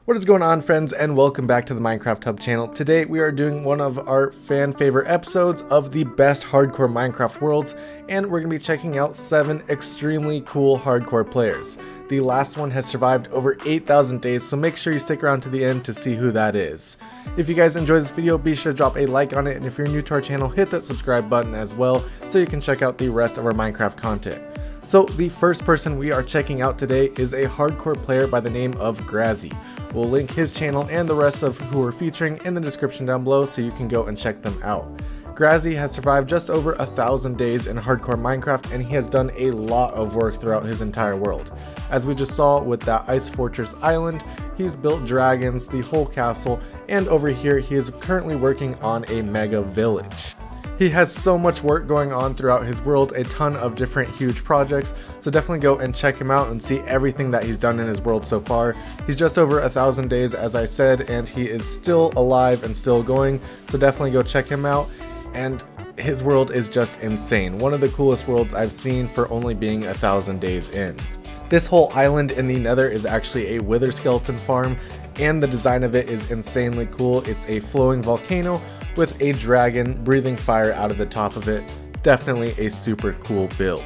What is going on, friends, and welcome back to the Minecraft Hub channel. Today we are doing one of our fan favorite episodes of the best hardcore Minecraft worlds, and we're going to be checking out 7 extremely cool hardcore players. The last one has survived over 8,000 days, so make sure you stick around to the end to see who that is. If you guys enjoyed this video, be sure to drop a like on it, and if you're new to our channel, hit that subscribe button as well so you can check out the rest of our Minecraft content. So the first person we are checking out today is a hardcore player by the name of Grazi. We'll link his channel and the rest of who we're featuring in the description down below so you can go and check them out. Grazi has survived just over 1,000 days in hardcore Minecraft, and he has done a lot of work throughout his entire world. As we just saw with that Ice Fortress Island, he's built dragons, the whole castle, and over here he is currently working on a mega village. He has so much work going on throughout his world, a ton of different huge projects, so definitely go and check him out and see everything that he's done in his world so far. He's just over 1,000 days, as I said, and he is still alive and still going, so definitely go check him out. And his world is just insane. One of the coolest worlds I've seen for only being 1,000 days in. This whole island in the Nether is actually a wither skeleton farm, and the design of it is insanely cool. It's a flowing volcano with a dragon breathing fire out of the top of it. Definitely a super cool build.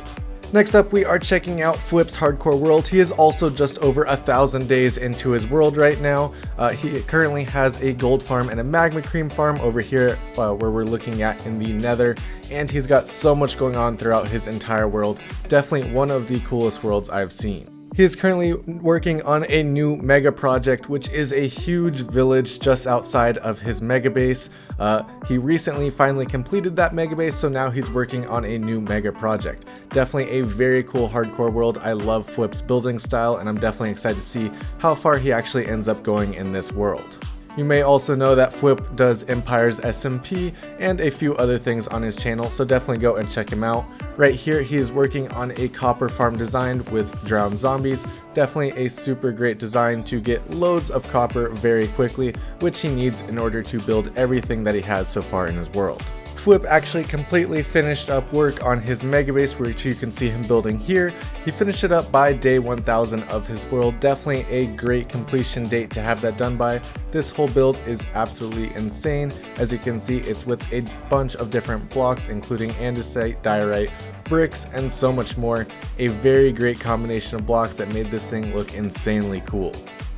Next up, we are checking out Flip's hardcore world. He is also just over 1,000 days into his world right now. He currently has a gold farm and a magma cream farm over here where we're looking at in the Nether, and he's got so much going on throughout his entire world. Definitely one of the coolest worlds I've seen. He is currently working on a new mega project, which is a huge village just outside of his mega base. He recently finally completed that mega base, so now he's working on a new mega project. Definitely a very cool hardcore world. I love Flip's building style, and I'm definitely excited to see how far he actually ends up going in this world. You may also know that Flip does Empire's SMP and a few other things on his channel, so definitely go and check him out. Right here, he is working on a copper farm design with drowned zombies. Definitely a super great design to get loads of copper very quickly, which he needs in order to build everything that he has so far in his world. Flip actually completely finished up work on his mega base, which you can see him building here. He finished it up by day 1000 of his world. Definitely a great completion date to have that done by. This whole build is absolutely insane. As you can see, it's with a bunch of different blocks, including andesite, diorite, bricks, and so much more. A very great combination of blocks that made this thing look insanely cool.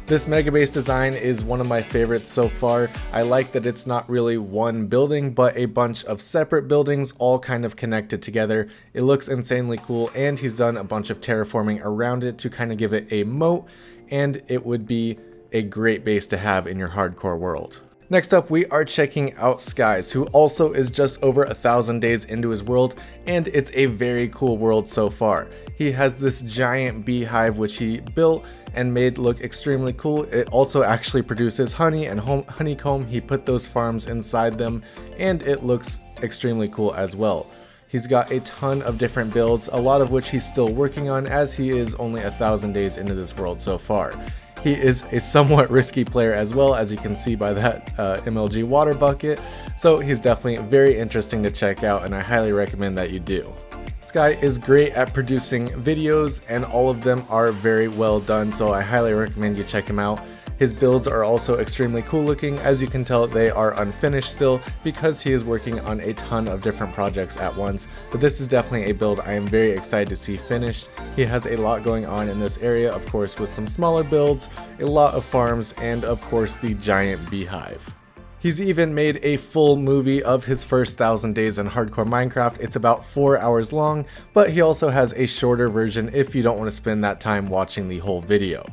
This mega base design is one of my favorites so far. I like that it's not really one building, but a bunch of separate buildings all kind of connected together. It looks insanely cool, and he's done a bunch of terraforming around it to kind of give it a moat, and it would be a great base to have in your hardcore world. Next up, we are checking out Skies, who also is just over 1,000 days into his world, and it's a very cool world so far. He has this giant beehive which he built and made look extremely cool. It also actually produces honey and honeycomb. He put those farms inside them, and it looks extremely cool as well. He's got a ton of different builds, a lot of which he's still working on, as he is only 1,000 days into this world so far. He is a somewhat risky player as well, as you can see by that MLG water bucket, so he's definitely very interesting to check out, and I highly recommend that you do. Sky is great at producing videos, and all of them are very well done, so I highly recommend you check him out. His builds are also extremely cool looking. As you can tell, they are unfinished still because he is working on a ton of different projects at once, but this is definitely a build I am very excited to see finished. He has a lot going on in this area, of course, with some smaller builds, a lot of farms, and of course the giant beehive. He's even made a full movie of his first 1,000 days in hardcore Minecraft. It's about 4 hours long, but he also has a shorter version if you don't want to spend that time watching the whole video.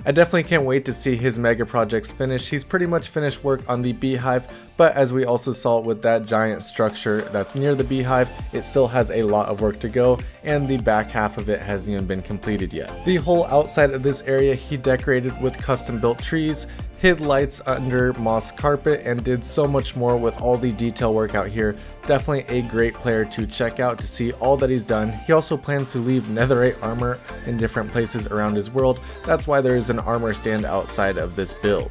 I definitely can't wait to see his mega projects finish. He's pretty much finished work on the beehive, but as we also saw with that giant structure that's near the beehive, it still has a lot of work to go, and the back half of it hasn't even been completed yet. The whole outside of this area he decorated with custom built trees, hid lights under moss carpet, and did so much more with all the detail work out here. Definitely a great player to check out to see all that he's done. He also plans to leave netherite armor in different places around his world. That's why there is an armor stand outside of this build.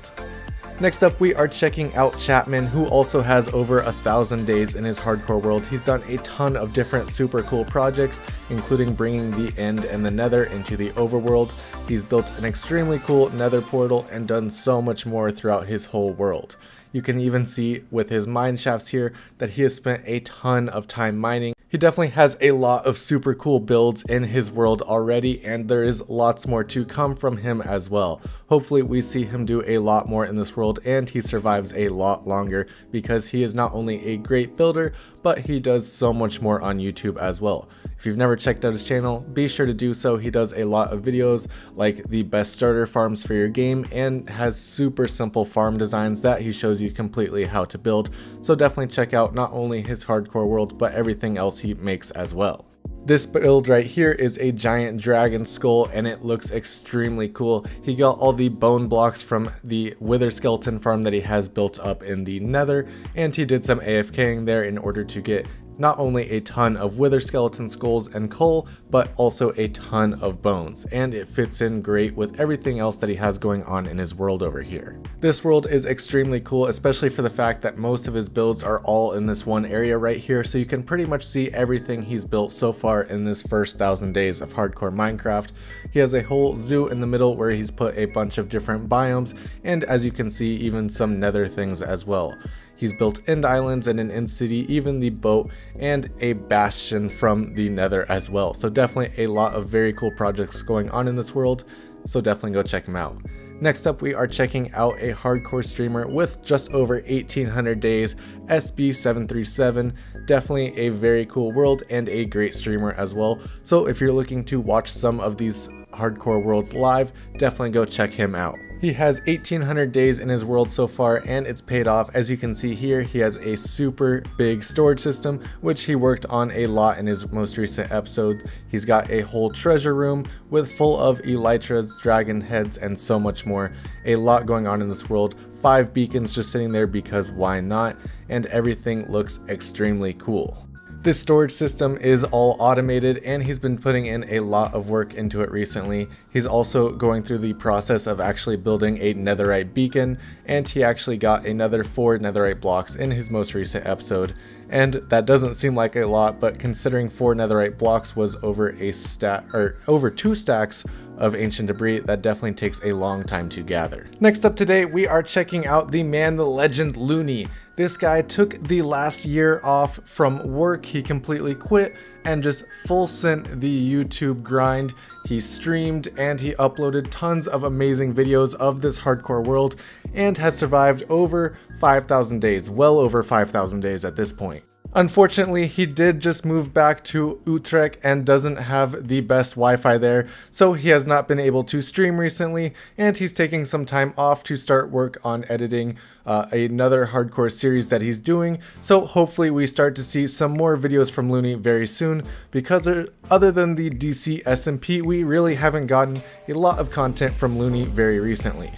Next up, we are checking out Chapman, who also has over 1,000 days in his hardcore world. He's done a ton of different super cool projects, including bringing the End and the Nether into the overworld. He's built an extremely cool Nether portal and done so much more throughout his whole world. You can even see with his mine shafts here that he has spent a ton of time mining. He definitely has a lot of super cool builds in his world already, and there is lots more to come from him as well. Hopefully we see him do a lot more in this world and he survives a lot longer, because he is not only a great builder, but he does so much more on YouTube as well. If you've never checked out his channel, be sure to do so. He does a lot of videos like the best starter farms for your game and has super simple farm designs that he shows you completely how to build. So definitely check out not only his hardcore world, but everything else he makes as well. This build right here is a giant dragon skull and it looks extremely cool. He got all the bone blocks from the wither skeleton farm that he has built up in the Nether, and he did some AFKing there in order to get not only a ton of wither skeleton skulls and coal, but also a ton of bones, and it fits in great with everything else that he has going on in his world over here. This world is extremely cool, especially for the fact that most of his builds are all in this one area right here, so you can pretty much see everything he's built so far in this first 1,000 days of hardcore Minecraft. He has a whole zoo in the middle where he's put a bunch of different biomes, and as you can see, even some nether things as well. He's built end islands and an end city, even the boat, and a bastion from the Nether as well. So definitely a lot of very cool projects going on in this world, so definitely go check him out. Next up, we are checking out a hardcore streamer with just over 1,800 days, SB737. Definitely a very cool world and a great streamer as well. So if you're looking to watch some of these hardcore worlds live, definitely go check him out. He has 1,800 days in his world so far, and it's paid off. As you can see here, he has a super big storage system, which he worked on a lot in his most recent episode. He's got a whole treasure room with full of elytras, dragon heads, and so much more. A lot going on in this world. 5 beacons just sitting there because why not? And everything looks extremely cool. This storage system is all automated, and he's been putting in a lot of work into it recently. He's also going through the process of actually building a netherite beacon, and he actually got another 4 netherite blocks in his most recent episode. And that doesn't seem like a lot, but considering 4 netherite blocks was over 2 stacks of ancient debris, that definitely takes a long time to gather. Next up today, we are checking out the man, the legend, Looney. This guy took the last year off from work. He completely quit and just full sent the YouTube grind. He streamed and he uploaded tons of amazing videos of this hardcore world and has survived over 5,000 days, well over 5,000 days at this point. Unfortunately, he did just move back to Utrecht and doesn't have the best Wi-Fi there, so he has not been able to stream recently, and he's taking some time off to start work on editing another hardcore series that he's doing. So hopefully we start to see some more videos from Looney very soon, because other than the DC SMP, we really haven't gotten a lot of content from Looney very recently.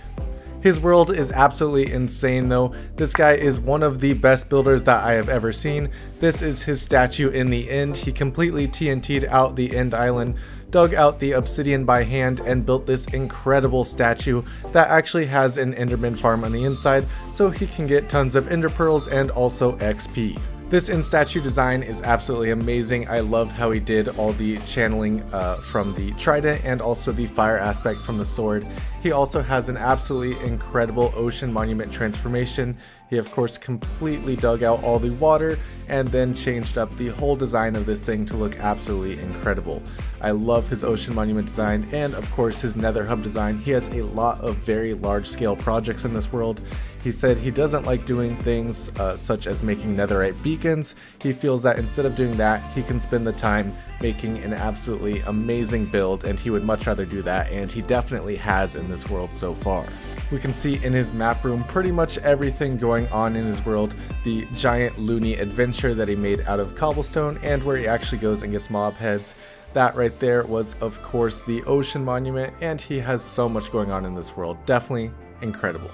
His world is absolutely insane though. This guy is one of the best builders that I have ever seen. This is his statue in the end. He completely TNT'd out the end island, dug out the obsidian by hand, and built this incredible statue that actually has an enderman farm on the inside, so he can get tons of ender pearls and also XP. This in-statue design is absolutely amazing. I love how he did all the channeling from the trident and also the fire aspect from the sword. He also has an absolutely incredible ocean monument transformation. He of course completely dug out all the water and then changed up the whole design of this thing to look absolutely incredible. I love his ocean monument design and of course his nether hub design. He has a lot of very large scale projects in this world. He said he doesn't like doing things such as making netherite beacons. He feels that instead of doing that, he can spend the time making an absolutely amazing build, and he would much rather do that, and he definitely has in this world so far. We can see in his map room pretty much everything going on in his world. The giant Looney adventure that he made out of cobblestone, and where he actually goes and gets mob heads. That right there was of course the ocean monument, and he has so much going on in this world. Definitely incredible.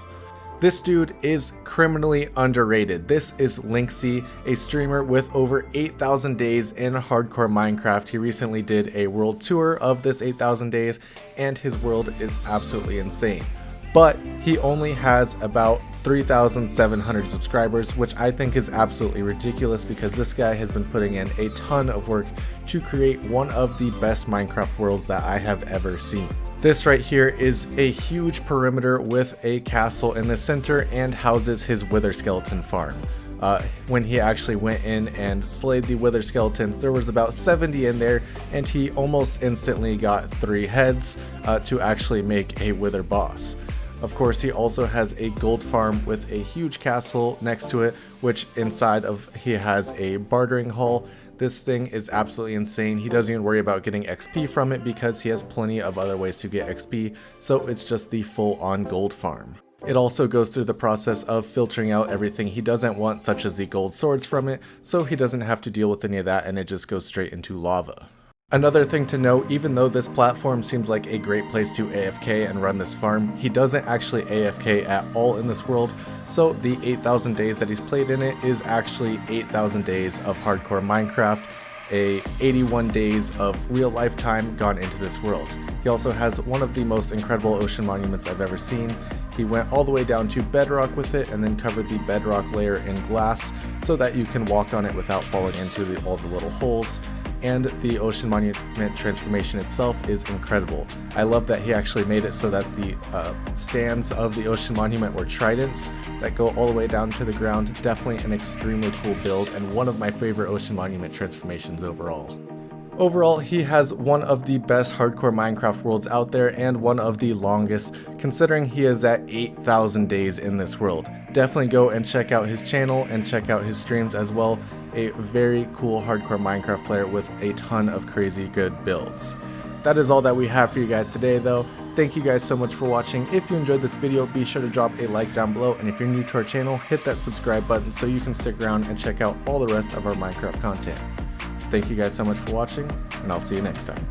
This dude is criminally underrated. This is Linksy, a streamer with over 8,000 days in hardcore Minecraft. He recently did a world tour of this 8,000 days, and his world is absolutely insane. But he only has about 3,700 subscribers, which I think is absolutely ridiculous because this guy has been putting in a ton of work to create one of the best Minecraft worlds that I have ever seen. This right here is a huge perimeter with a castle in the center and houses his wither skeleton farm. When he actually went in and slayed the wither skeletons, there was about 70 in there, and he almost instantly got 3 heads to actually make a wither boss. Of course, he also has a gold farm with a huge castle next to it, which inside of he has a bartering hall. This thing is absolutely insane. He doesn't even worry about getting XP from it because he has plenty of other ways to get XP, so it's just the full-on gold farm. It also goes through the process of filtering out everything he doesn't want, such as the gold swords from it, so he doesn't have to deal with any of that and it just goes straight into lava. Another thing to note, even though this platform seems like a great place to AFK and run this farm, he doesn't actually AFK at all in this world, so the 8,000 days that he's played in it is actually 8,000 days of hardcore Minecraft, 81 days of real life time gone into this world. He also has one of the most incredible ocean monuments I've ever seen. He went all the way down to bedrock with it and then covered the bedrock layer in glass so that you can walk on it without falling into all the little holes. And the ocean monument transformation itself is incredible. I love that he actually made it so that the stands of the ocean monument were tridents that go all the way down to the ground. Definitely an extremely cool build and one of my favorite ocean monument transformations overall. Overall, he has one of the best hardcore Minecraft worlds out there and one of the longest, considering he is at 8,000 days in this world. Definitely go and check out his channel and check out his streams as well. A very cool hardcore Minecraft player with a ton of crazy good builds. That is all that we have for you guys today though. Thank you guys so much for watching. If you enjoyed this video, be sure to drop a like down below, and if you're new to our channel, hit that subscribe button so you can stick around and check out all the rest of our Minecraft content. Thank you guys so much for watching, and I'll see you next time.